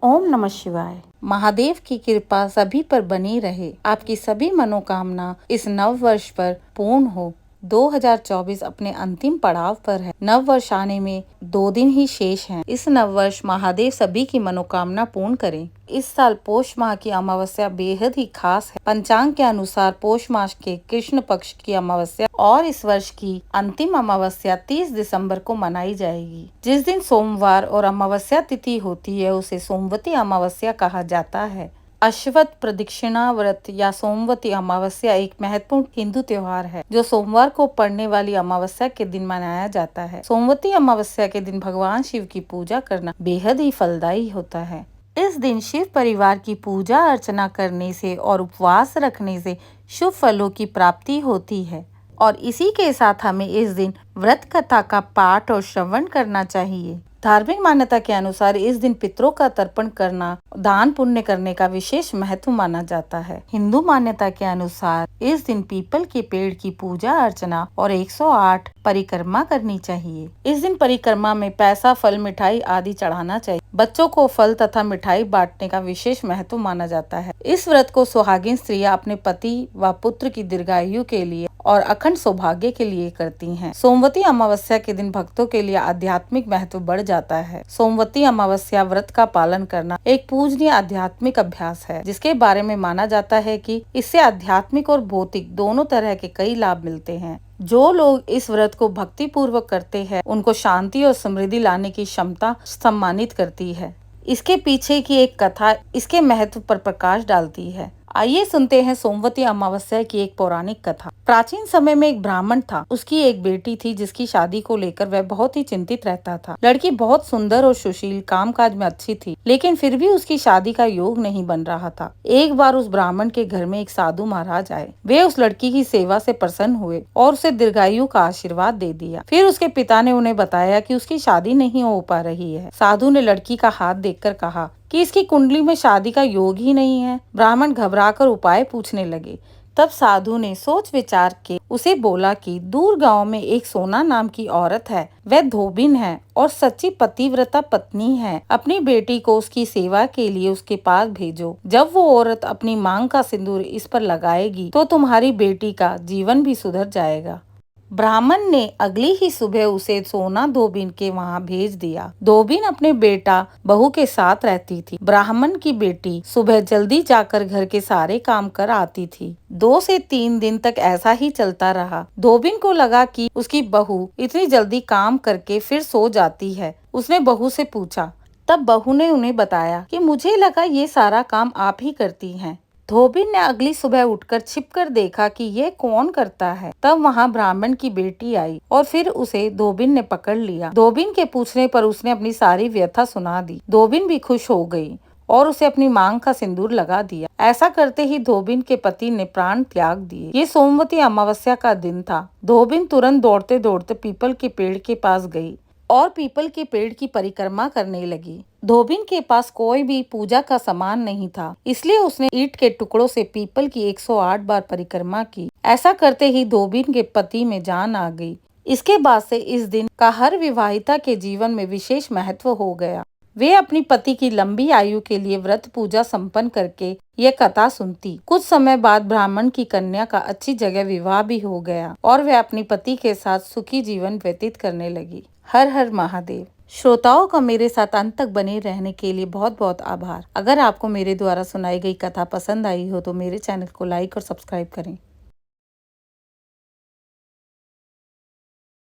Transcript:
ओम नमः शिवाय। महादेव की कृपा सभी पर बनी रहे। आपकी सभी मनोकामना इस नव वर्ष पर पूर्ण हो। 2024 अपने अंतिम पड़ाव पर है। नव वर्ष आने में 2 दिन ही शेष हैं। इस नव वर्ष महादेव सभी की मनोकामना पूर्ण करें। इस साल पौष माह की अमावस्या बेहद ही खास है। पंचांग के अनुसार पौष मास के कृष्ण पक्ष की अमावस्या और इस वर्ष की अंतिम अमावस्या 30 दिसंबर को मनाई जाएगी। जिस दिन सोमवार और अमावस्या तिथि होती है उसे सोमवती अमावस्या कहा जाता है। अश्वत्थ प्रदक्षिणा व्रत या सोमवती अमावस्या एक महत्वपूर्ण हिंदू त्योहार है जो सोमवार को पड़ने वाली अमावस्या के दिन मनाया जाता है। सोमवती अमावस्या के दिन भगवान शिव की पूजा करना बेहद ही फलदायी होता है। इस दिन शिव परिवार की पूजा अर्चना करने से और उपवास रखने से शुभ फलों की प्राप्ति होती है और इसी के साथ हमें इस दिन व्रत कथा का पाठ और श्रवण करना चाहिए। धार्मिक मान्यता के अनुसार इस दिन पितरों का तर्पण करना, दान पुण्य करने का विशेष महत्व माना जाता है। हिंदू मान्यता के अनुसार इस दिन पीपल के पेड़ की पूजा अर्चना और 108 परिक्रमा करनी चाहिए। इस दिन परिक्रमा में पैसा, फल, मिठाई आदि चढ़ाना चाहिए। बच्चों को फल तथा मिठाई बांटने का विशेष महत्व माना जाता है। इस व्रत को सुहागिन स्त्रियां अपने पति व पुत्र की दीर्घायु के लिए और अखंड सौभाग्य के लिए करती हैं। सोमवती अमावस्या के दिन भक्तों के लिए आध्यात्मिक महत्व बढ़ जाता है। सोमवती अमावस्या व्रत का पालन करना एक पूजनीय आध्यात्मिक अभ्यास है जिसके बारे में माना जाता है कि इससे आध्यात्मिक और भौतिक दोनों तरह के कई लाभ मिलते हैं। जो लोग इस व्रत को भक्ति पूर्वक करते हैं उनको शांति और समृद्धि लाने की क्षमता सम्मानित करती है। इसके पीछे की एक कथा इसके महत्व पर प्रकाश डालती है। आइए सुनते हैं सोमवती अमावस्या की एक पौराणिक कथा। प्राचीन समय में एक ब्राह्मण था। उसकी एक बेटी थी जिसकी शादी को लेकर वह बहुत ही चिंतित रहता था। लड़की बहुत सुंदर और सुशील, कामकाज में अच्छी थी, लेकिन फिर भी उसकी शादी का योग नहीं बन रहा था। एक बार उस ब्राह्मण के घर में एक साधु महाराज आए। वे उस लड़की की सेवा से प्रसन्न हुए और उसे दीर्घायु का आशीर्वाद दे दिया। फिर उसके पिता ने उन्हें बताया कि उसकी शादी नहीं हो पा रही है। साधु ने लड़की का हाथ देखकर कहा कि इसकी कुंडली में शादी का योग ही नहीं है। ब्राह्मण घबराकर उपाय पूछने लगे। तब साधु ने सोच विचार के उसे बोला कि दूर गांव में एक सोना नाम की औरत है। वह धोबिन है और सच्ची पतिव्रता पत्नी है। अपनी बेटी को उसकी सेवा के लिए उसके पास भेजो। जब वो औरत अपनी मांग का सिंदूर इस पर लगाएगी तो तुम्हारी बेटी का जीवन भी सुधर जाएगा। ब्राह्मण ने अगली ही सुबह उसे सोना धोबिन के वहां भेज दिया। धोबिन अपने बेटा बहू के साथ रहती थी। ब्राह्मण की बेटी सुबह जल्दी जाकर घर के सारे काम कर आती थी। 2 से 3 दिन तक ऐसा ही चलता रहा। धोबिन को लगा कि उसकी बहू इतनी जल्दी काम करके फिर सो जाती है। उसने बहू से पूछा। तब बहू ने उन्हें बताया कि मुझे लगा ये सारा काम आप ही करती हैं। धोबिन ने अगली सुबह उठकर छिपकर देखा कि ये कौन करता है। तब वहां ब्राह्मण की बेटी आई और फिर उसे धोबिन ने पकड़ लिया। धोबिन के पूछने पर उसने अपनी सारी व्यथा सुना दी। धोबिन भी खुश हो गई और उसे अपनी मांग का सिंदूर लगा दिया। ऐसा करते ही धोबिन के पति ने प्राण त्याग दिए। ये सोमवती अमावस्या का दिन था। धोबिन तुरंत दौड़ते दौड़ते पीपल के पेड़ के पास गई और पीपल के पेड़ की परिक्रमा करने लगी। धोबिन के पास कोई भी पूजा का सामान नहीं था, इसलिए उसने ईंट के टुकड़ों से पीपल की 108 बार परिक्रमा की। ऐसा करते ही धोबिन के पति में जान आ गई। इसके बाद से इस दिन का हर विवाहिता के जीवन में विशेष महत्व हो गया। वे अपनी पति की लंबी आयु के लिए व्रत पूजा संपन्न करके ये कथा सुनती। कुछ समय बाद ब्राह्मण की कन्या का अच्छी जगह विवाह भी हो गया और वह अपने पति के साथ सुखी जीवन व्यतीत करने लगी। हर हर महादेव। श्रोताओं का मेरे साथ अंत तक बने रहने के लिए बहुत बहुत आभार। अगर आपको मेरे द्वारा सुनाई गई कथा पसंद आई हो तो मेरे चैनल को लाइक और सब्सक्राइब करें।